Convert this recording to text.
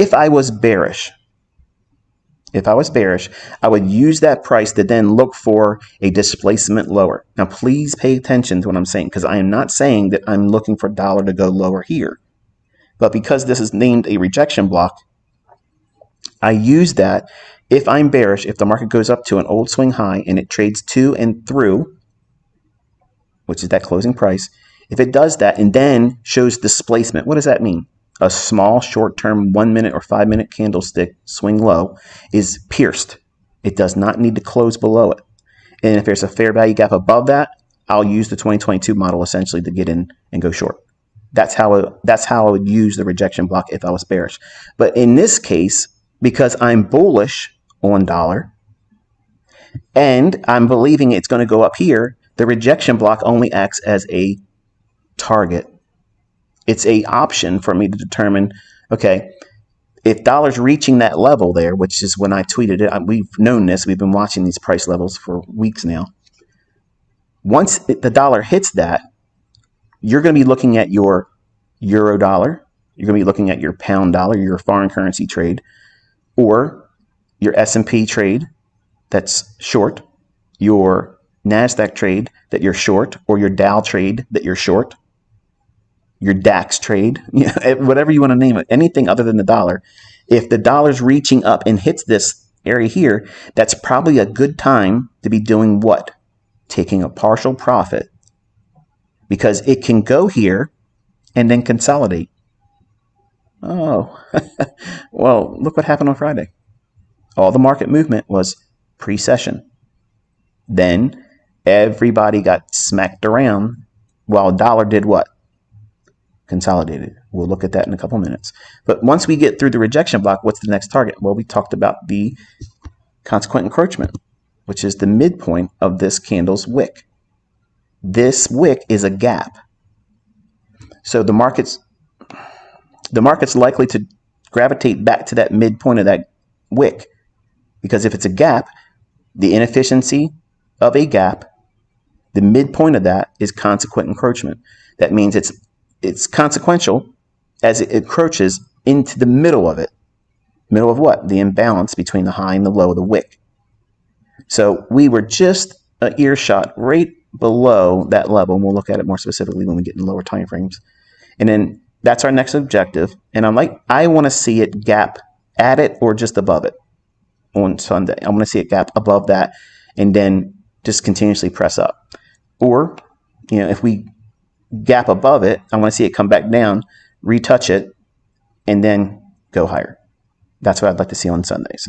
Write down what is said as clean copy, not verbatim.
If I was bearish, I would use that price to then look for a displacement lower. Now, please pay attention to what I'm saying, because I am not saying that I'm looking for dollar to go lower here. But because this is named a rejection block, I use that. If I'm bearish, if the market goes up to an old swing high and it trades to and through, which is that closing price, if it does that and then shows displacement, what does that mean? A small short-term 1 minute or 5 minute candlestick swing low is pierced. It does not need to close below it. And if there's a fair value gap above that, I'll use the 2022 model essentially to get in and go short. That's how I would use the rejection block if I was bearish. But in this case, because I'm bullish on dollar and I'm believing it's going to go up here, the rejection block only acts as a target. It's a option for me to determine, okay, if dollar's reaching that level there, which is when I tweeted it, we've known this, we've been watching these price levels for weeks now. Once the dollar hits that, you're going to be looking at your euro dollar, you're going to be looking at your pound dollar, your foreign currency trade, or your S&P trade that's short, your NASDAQ trade that you're short, or your Dow trade that you're short, your DAX trade, whatever you want to name it, anything other than the dollar. If the dollar's reaching up and hits this area here, that's probably a good time to be doing what? Taking a partial profit, because it can go here and then consolidate. Oh, well, look what happened on Friday. All the market movement was pre-session. Then everybody got smacked around while dollar did what? Consolidated. We'll look at that in a couple minutes. But once we get through the rejection block, what's the next target? Well, we talked about the consequent encroachment, which is the midpoint of this candle's wick. This wick is a gap. So the market's likely to gravitate back to that midpoint of that wick, because if it's a gap, the inefficiency of a gap, the midpoint of that is consequent encroachment. That means it's consequential as it encroaches into the middle of it. Middle of what? The imbalance between the high and the low of the wick. So we were just an earshot right below that level, and we'll look at it more specifically when we get in lower time frames. And then that's our next objective. And I want to see it gap at it or just above it on Sunday. I want to see it gap above that and then just continuously press up. Or, if we gap above it, I want to see it come back down, retouch it, and then go higher. That's what I'd like to see on Sunday. So that